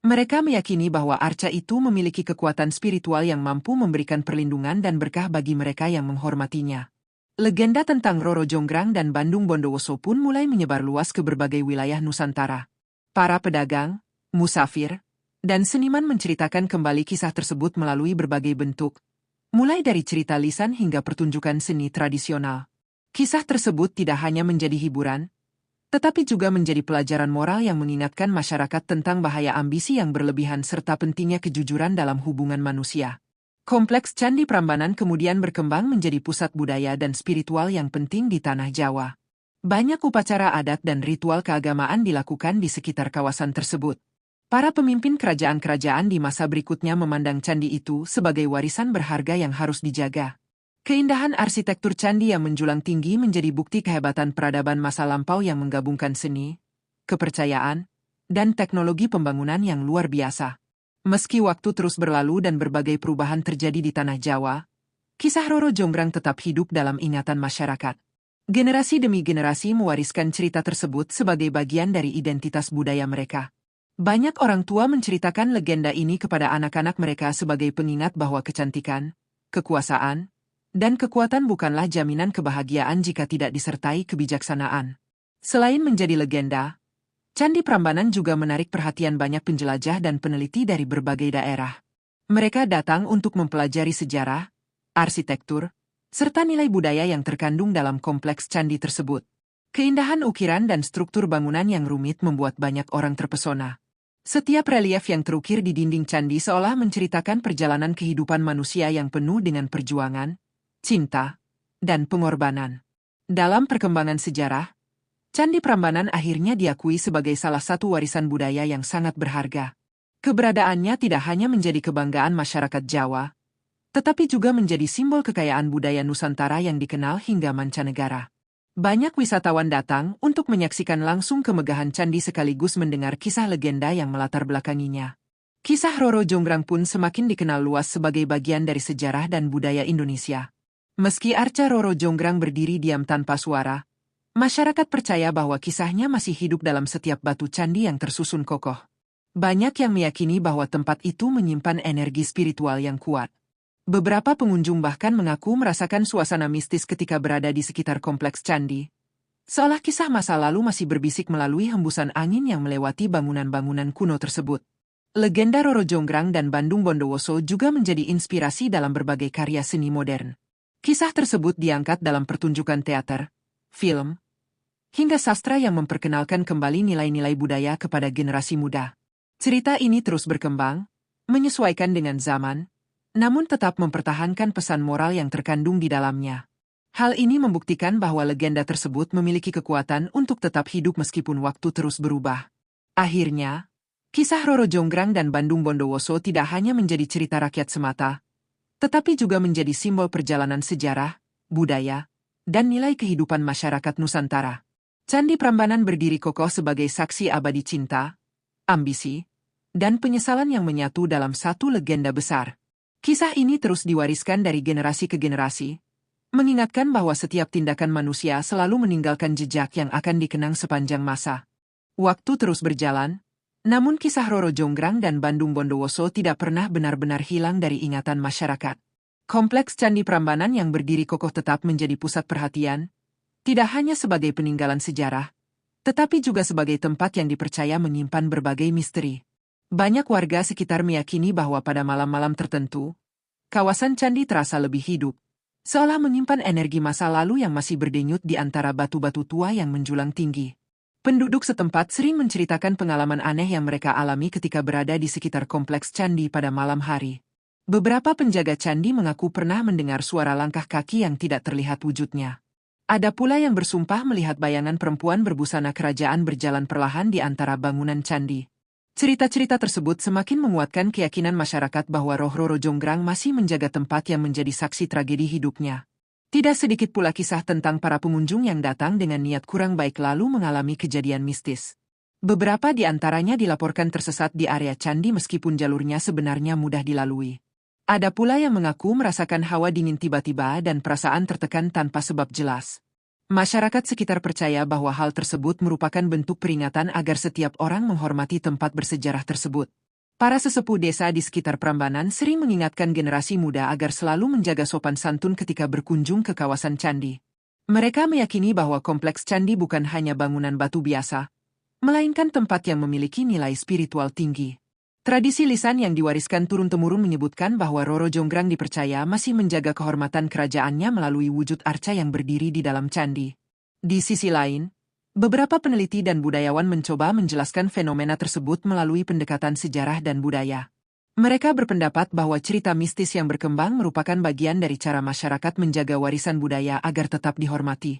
D: Mereka meyakini bahwa arca itu memiliki kekuatan spiritual yang mampu memberikan perlindungan dan berkah bagi mereka yang menghormatinya. Legenda tentang Roro Jonggrang dan Bandung Bondowoso pun mulai menyebar luas ke berbagai wilayah Nusantara. Para pedagang, musafir, dan seniman menceritakan kembali kisah tersebut melalui berbagai bentuk, mulai dari cerita lisan hingga pertunjukan seni tradisional. Kisah tersebut tidak hanya menjadi hiburan, tetapi juga menjadi pelajaran moral yang mengingatkan masyarakat tentang bahaya ambisi yang berlebihan serta pentingnya kejujuran dalam hubungan manusia. Kompleks Candi Prambanan kemudian berkembang menjadi pusat budaya dan spiritual yang penting di tanah Jawa. Banyak upacara adat dan ritual keagamaan dilakukan di sekitar kawasan tersebut. Para pemimpin kerajaan-kerajaan di masa berikutnya memandang candi itu sebagai warisan berharga yang harus dijaga. Keindahan arsitektur candi yang menjulang tinggi menjadi bukti kehebatan peradaban masa lampau yang menggabungkan seni, kepercayaan, dan teknologi pembangunan yang luar biasa. Meski waktu terus berlalu dan berbagai perubahan terjadi di tanah Jawa, kisah Roro Jonggrang tetap hidup dalam ingatan masyarakat. Generasi demi generasi mewariskan cerita tersebut sebagai bagian dari identitas budaya mereka. Banyak orang tua menceritakan legenda ini kepada anak-anak mereka sebagai pengingat bahwa kecantikan, kekuasaan, dan kekuatan bukanlah jaminan kebahagiaan jika tidak disertai kebijaksanaan. Selain menjadi legenda, Candi Prambanan juga menarik perhatian banyak penjelajah dan peneliti dari berbagai daerah. Mereka datang untuk mempelajari sejarah, arsitektur, serta nilai budaya yang terkandung dalam kompleks candi tersebut. Keindahan ukiran dan struktur bangunan yang rumit membuat banyak orang terpesona. Setiap relief yang terukir di dinding candi seolah menceritakan perjalanan kehidupan manusia yang penuh dengan perjuangan, cinta, dan pengorbanan. Dalam perkembangan sejarah, Candi Prambanan akhirnya diakui sebagai salah satu warisan budaya yang sangat berharga. Keberadaannya tidak hanya menjadi kebanggaan masyarakat Jawa, tetapi juga menjadi simbol kekayaan budaya Nusantara yang dikenal hingga mancanegara. Banyak wisatawan datang untuk menyaksikan langsung kemegahan candi sekaligus mendengar kisah legenda yang melatar belakanginya. Kisah Roro Jonggrang pun semakin dikenal luas sebagai bagian dari sejarah dan budaya Indonesia. Meski arca Roro Jonggrang berdiri diam tanpa suara, masyarakat percaya bahwa kisahnya masih hidup dalam setiap batu candi yang tersusun kokoh. Banyak yang meyakini bahwa tempat itu menyimpan energi spiritual yang kuat. Beberapa pengunjung bahkan mengaku merasakan suasana mistis ketika berada di sekitar kompleks candi. Seolah kisah masa lalu masih berbisik melalui hembusan angin yang melewati bangunan-bangunan kuno tersebut. Legenda Roro Jonggrang dan Bandung Bondowoso juga menjadi inspirasi dalam berbagai karya seni modern. Kisah tersebut diangkat dalam pertunjukan teater, film, hingga sastra yang memperkenalkan kembali nilai-nilai budaya kepada generasi muda. Cerita ini terus berkembang, menyesuaikan dengan zaman, namun tetap mempertahankan pesan moral yang terkandung di dalamnya. Hal ini membuktikan bahwa legenda tersebut memiliki kekuatan untuk tetap hidup meskipun waktu terus berubah. Akhirnya, kisah Roro Jonggrang dan Bandung Bondowoso tidak hanya menjadi cerita rakyat semata, tetapi juga menjadi simbol perjalanan sejarah, budaya, dan nilai kehidupan masyarakat Nusantara. Candi Prambanan berdiri kokoh sebagai saksi abadi cinta, ambisi, dan penyesalan yang menyatu dalam satu legenda besar. Kisah ini terus diwariskan dari generasi ke generasi, mengingatkan bahwa setiap tindakan manusia selalu meninggalkan jejak yang akan dikenang sepanjang masa. Waktu terus berjalan, namun kisah Roro Jonggrang dan Bandung Bondowoso tidak pernah benar-benar hilang dari ingatan masyarakat. Kompleks Candi Prambanan yang berdiri kokoh tetap menjadi pusat perhatian, tidak hanya sebagai peninggalan sejarah, tetapi juga sebagai tempat yang dipercaya menyimpan berbagai misteri. Banyak warga sekitar meyakini bahwa pada malam-malam tertentu, kawasan candi terasa lebih hidup, seolah menyimpan energi masa lalu yang masih berdenyut di antara batu-batu tua yang menjulang tinggi. Penduduk setempat sering menceritakan pengalaman aneh yang mereka alami ketika berada di sekitar kompleks candi pada malam hari. Beberapa penjaga candi mengaku pernah mendengar suara langkah kaki yang tidak terlihat wujudnya. Ada pula yang bersumpah melihat bayangan perempuan berbusana kerajaan berjalan perlahan di antara bangunan candi. Cerita-cerita tersebut semakin menguatkan keyakinan masyarakat bahwa roh Roro Jonggrang masih menjaga tempat yang menjadi saksi tragedi hidupnya. Tidak sedikit pula kisah tentang para pengunjung yang datang dengan niat kurang baik lalu mengalami kejadian mistis. Beberapa di antaranya dilaporkan tersesat di area candi meskipun jalurnya sebenarnya mudah dilalui. Ada pula yang mengaku merasakan hawa dingin tiba-tiba dan perasaan tertekan tanpa sebab jelas. Masyarakat sekitar percaya bahwa hal tersebut merupakan bentuk peringatan agar setiap orang menghormati tempat bersejarah tersebut. Para sesepuh desa di sekitar Prambanan sering mengingatkan generasi muda agar selalu menjaga sopan santun ketika berkunjung ke kawasan candi. Mereka meyakini bahwa kompleks candi bukan hanya bangunan batu biasa, melainkan tempat yang memiliki nilai spiritual tinggi. Tradisi lisan yang diwariskan turun-temurun menyebutkan bahwa Roro Jonggrang dipercaya masih menjaga kehormatan kerajaannya melalui wujud arca yang berdiri di dalam candi. Di sisi lain, beberapa peneliti dan budayawan mencoba menjelaskan fenomena tersebut melalui pendekatan sejarah dan budaya. Mereka berpendapat bahwa cerita mistis yang berkembang merupakan bagian dari cara masyarakat menjaga warisan budaya agar tetap dihormati.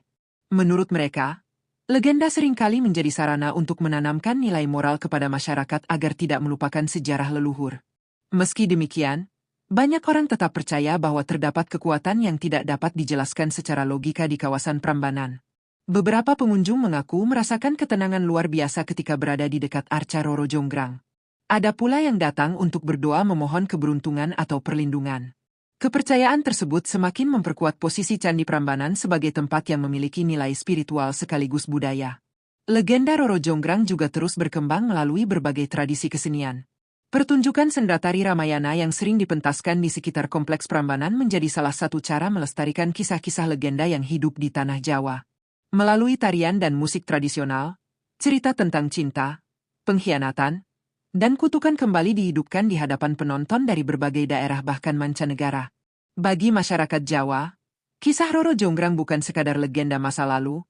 D: Menurut mereka, legenda seringkali menjadi sarana untuk menanamkan nilai moral kepada masyarakat agar tidak melupakan sejarah leluhur. Meski demikian, banyak orang tetap percaya bahwa terdapat kekuatan yang tidak dapat dijelaskan secara logika di kawasan Prambanan. Beberapa pengunjung mengaku merasakan ketenangan luar biasa ketika berada di dekat arca Roro Jonggrang. Ada pula yang datang untuk berdoa memohon keberuntungan atau perlindungan. Kepercayaan tersebut semakin memperkuat posisi Candi Prambanan sebagai tempat yang memiliki nilai spiritual sekaligus budaya. Legenda Roro Jonggrang juga terus berkembang melalui berbagai tradisi kesenian. Pertunjukan senda tari Ramayana yang sering dipentaskan di sekitar kompleks Prambanan menjadi salah satu cara melestarikan kisah-kisah legenda yang hidup di tanah Jawa. Melalui tarian dan musik tradisional, cerita tentang cinta, pengkhianatan, dan kutukan kembali dihidupkan di hadapan penonton dari berbagai daerah bahkan mancanegara. Bagi masyarakat Jawa, kisah Roro Jonggrang bukan sekadar legenda masa lalu,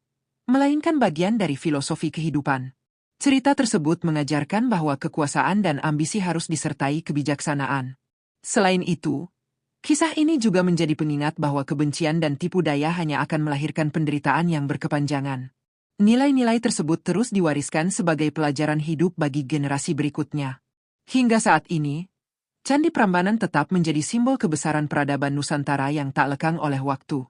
D: melainkan bagian dari filosofi kehidupan. Cerita tersebut mengajarkan bahwa kekuasaan dan ambisi harus disertai kebijaksanaan. Selain itu, kisah ini juga menjadi pengingat bahwa kebencian dan tipu daya hanya akan melahirkan penderitaan yang berkepanjangan. Nilai-nilai tersebut terus diwariskan sebagai pelajaran hidup bagi generasi berikutnya. Hingga saat ini, Candi Prambanan tetap menjadi simbol kebesaran peradaban Nusantara yang tak lekang oleh waktu.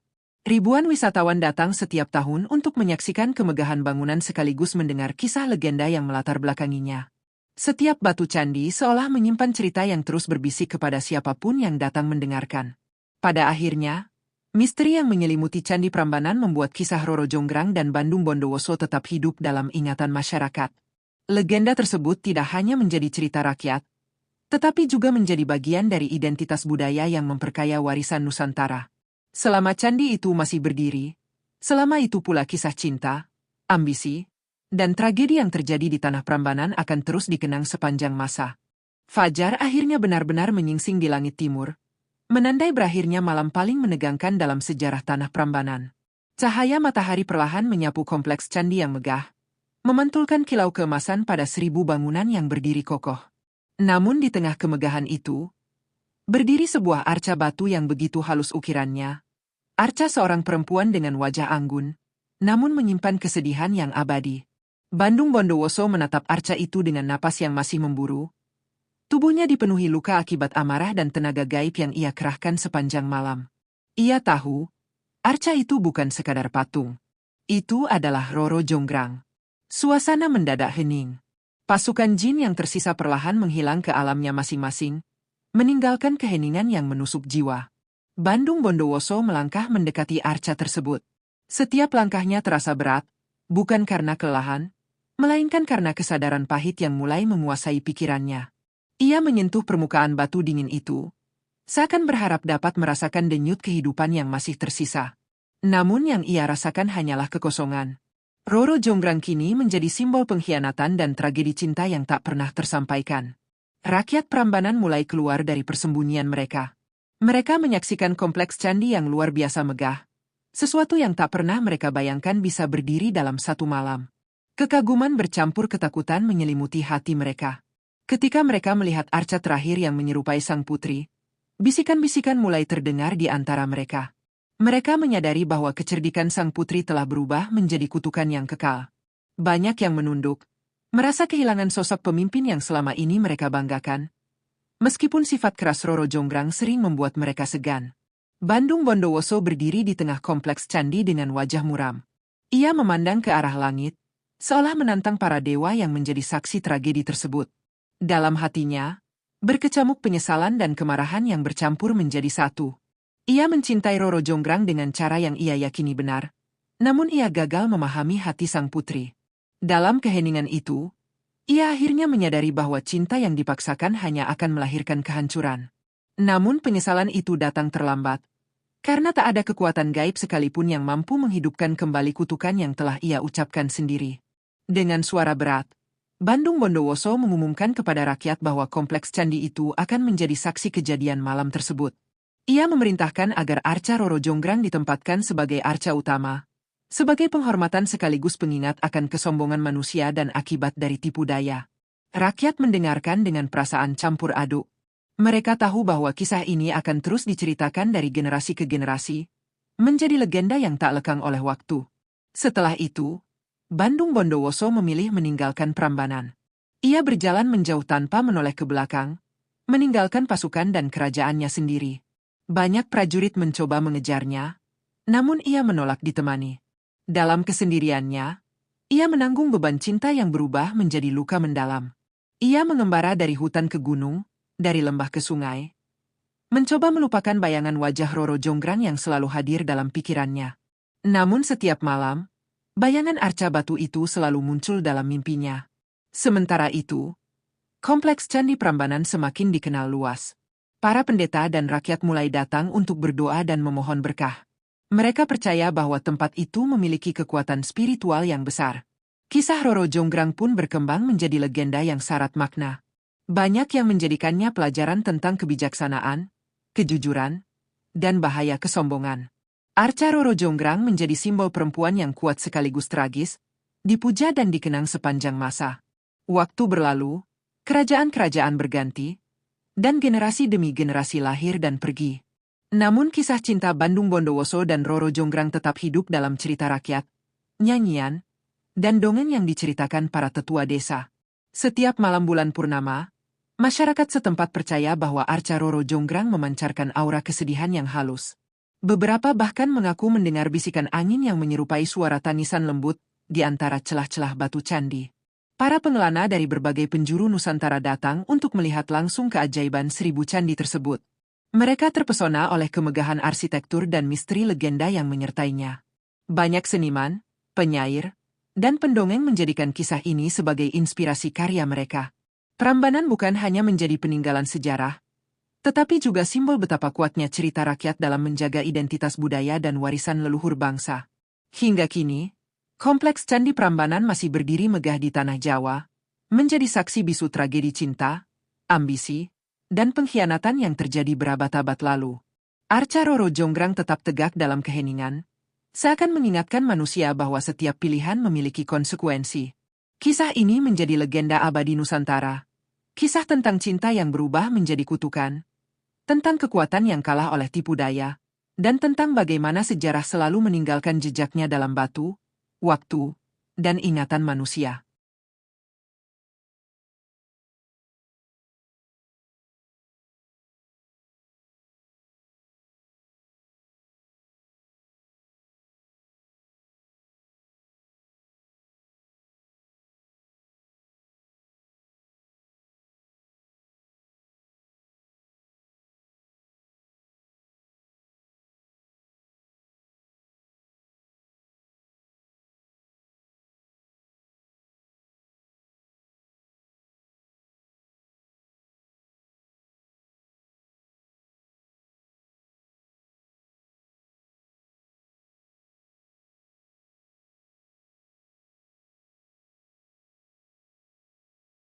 D: Ribuan wisatawan datang setiap tahun untuk menyaksikan kemegahan bangunan sekaligus mendengar kisah legenda yang melatar belakanginya. Setiap batu candi seolah menyimpan cerita yang terus berbisik kepada siapapun yang datang mendengarkan. Pada akhirnya, misteri yang menyelimuti Candi Prambanan membuat kisah Roro Jonggrang dan Bandung Bondowoso tetap hidup dalam ingatan masyarakat. Legenda tersebut tidak hanya menjadi cerita rakyat, tetapi juga menjadi bagian dari identitas budaya yang memperkaya warisan Nusantara. Selama candi itu masih berdiri, selama itu pula kisah cinta, ambisi, dan tragedi yang terjadi di Tanah Prambanan akan terus dikenang sepanjang masa. Fajar akhirnya benar-benar menyingsing di langit timur, menandai berakhirnya malam paling menegangkan dalam sejarah Tanah Prambanan. Cahaya matahari perlahan menyapu kompleks candi yang megah, memantulkan kilau keemasan pada 1000 bangunan yang berdiri kokoh. Namun di tengah kemegahan itu, berdiri sebuah arca batu yang begitu halus ukirannya. Arca seorang perempuan dengan wajah anggun, namun menyimpan kesedihan yang abadi. Bandung Bondowoso menatap arca itu dengan napas yang masih memburu. Tubuhnya dipenuhi luka akibat amarah dan tenaga gaib yang ia kerahkan sepanjang malam. Ia tahu, arca itu bukan sekadar patung. Itu adalah Roro Jonggrang. Suasana mendadak hening. Pasukan jin yang tersisa perlahan menghilang ke alamnya masing-masing, meninggalkan keheningan yang menusuk jiwa. Bandung Bondowoso melangkah mendekati arca tersebut. Setiap langkahnya terasa berat, bukan karena kelelahan, melainkan karena kesadaran pahit yang mulai menguasai pikirannya. Ia menyentuh permukaan batu dingin itu, seakan berharap dapat merasakan denyut kehidupan yang masih tersisa. Namun yang ia rasakan hanyalah kekosongan. Roro Jonggrang kini menjadi simbol pengkhianatan dan tragedi cinta yang tak pernah tersampaikan. Rakyat Prambanan mulai keluar dari persembunyian mereka. Mereka menyaksikan kompleks candi yang luar biasa megah, sesuatu yang tak pernah mereka bayangkan bisa berdiri dalam satu malam. Kekaguman bercampur ketakutan menyelimuti hati mereka. Ketika mereka melihat arca terakhir yang menyerupai sang putri, bisikan-bisikan mulai terdengar di antara mereka. Mereka menyadari bahwa kecerdikan sang putri telah berubah menjadi kutukan yang kekal. Banyak yang menunduk, merasa kehilangan sosok pemimpin yang selama ini mereka banggakan. Meskipun sifat keras Roro Jonggrang sering membuat mereka segan. Bandung Bondowoso berdiri di tengah kompleks candi dengan wajah muram. Ia memandang ke arah langit, seolah menantang para dewa yang menjadi saksi tragedi tersebut. Dalam hatinya, berkecamuk penyesalan dan kemarahan yang bercampur menjadi satu. Ia mencintai Roro Jonggrang dengan cara yang ia yakini benar, namun ia gagal memahami hati sang putri. Dalam keheningan itu, ia akhirnya menyadari bahwa cinta yang dipaksakan hanya akan melahirkan kehancuran. Namun penyesalan itu datang terlambat, karena tak ada kekuatan gaib sekalipun yang mampu menghidupkan kembali kutukan yang telah ia ucapkan sendiri. Dengan suara berat, Bandung Bondowoso mengumumkan kepada rakyat bahwa kompleks candi itu akan menjadi saksi kejadian malam tersebut. Ia memerintahkan agar arca Roro Jonggrang ditempatkan sebagai arca utama, sebagai penghormatan sekaligus pengingat akan kesombongan manusia dan akibat dari tipu daya. Rakyat mendengarkan dengan perasaan campur aduk. Mereka tahu bahwa kisah ini akan terus diceritakan dari generasi ke generasi, menjadi legenda yang tak lekang oleh waktu. Setelah itu, Bandung Bondowoso memilih meninggalkan Prambanan. Ia berjalan menjauh tanpa menoleh ke belakang, meninggalkan pasukan dan kerajaannya sendiri. Banyak prajurit mencoba mengejarnya, namun ia menolak ditemani. Dalam kesendiriannya, ia menanggung beban cinta yang berubah menjadi luka mendalam. Ia mengembara dari hutan ke gunung, dari lembah ke sungai, mencoba melupakan bayangan wajah Roro Jonggrang yang selalu hadir dalam pikirannya. Namun setiap malam, bayangan arca batu itu selalu muncul dalam mimpinya. Sementara itu, kompleks Candi Prambanan semakin dikenal luas. Para pendeta dan rakyat mulai datang untuk berdoa dan memohon berkah. Mereka percaya bahwa tempat itu memiliki kekuatan spiritual yang besar. Kisah Roro Jonggrang pun berkembang menjadi legenda yang syarat makna. Banyak yang menjadikannya pelajaran tentang kebijaksanaan, kejujuran, dan bahaya kesombongan. Arca Roro Jonggrang menjadi simbol perempuan yang kuat sekaligus tragis, dipuja dan dikenang sepanjang masa. Waktu berlalu, kerajaan-kerajaan berganti, dan generasi demi generasi lahir dan pergi. Namun kisah cinta Bandung Bondowoso dan Roro Jonggrang tetap hidup dalam cerita rakyat, nyanyian, dan dongeng yang diceritakan para tetua desa. Setiap malam bulan purnama, masyarakat setempat percaya bahwa arca Roro Jonggrang memancarkan aura kesedihan yang halus. Beberapa bahkan mengaku mendengar bisikan angin yang menyerupai suara tangisan lembut di antara celah-celah batu candi. Para pengelana dari berbagai penjuru Nusantara datang untuk melihat langsung keajaiban 1000 candi tersebut. Mereka terpesona oleh kemegahan arsitektur dan misteri legenda yang menyertainya. Banyak seniman, penyair, dan pendongeng menjadikan kisah ini sebagai inspirasi karya mereka. Prambanan bukan hanya menjadi peninggalan sejarah, tetapi juga simbol betapa kuatnya cerita rakyat dalam menjaga identitas budaya dan warisan leluhur bangsa. Hingga kini, Kompleks Candi Prambanan masih berdiri megah di tanah Jawa, menjadi saksi bisu tragedi cinta, ambisi, dan pengkhianatan yang terjadi berabad-abad lalu. Arca Roro Jonggrang tetap tegak dalam keheningan, seakan mengingatkan manusia bahwa setiap pilihan memiliki konsekuensi. Kisah ini menjadi legenda abadi Nusantara, kisah tentang cinta yang berubah menjadi kutukan, tentang kekuatan yang kalah oleh tipu daya, dan tentang bagaimana sejarah selalu meninggalkan jejaknya dalam batu, waktu, dan ingatan manusia.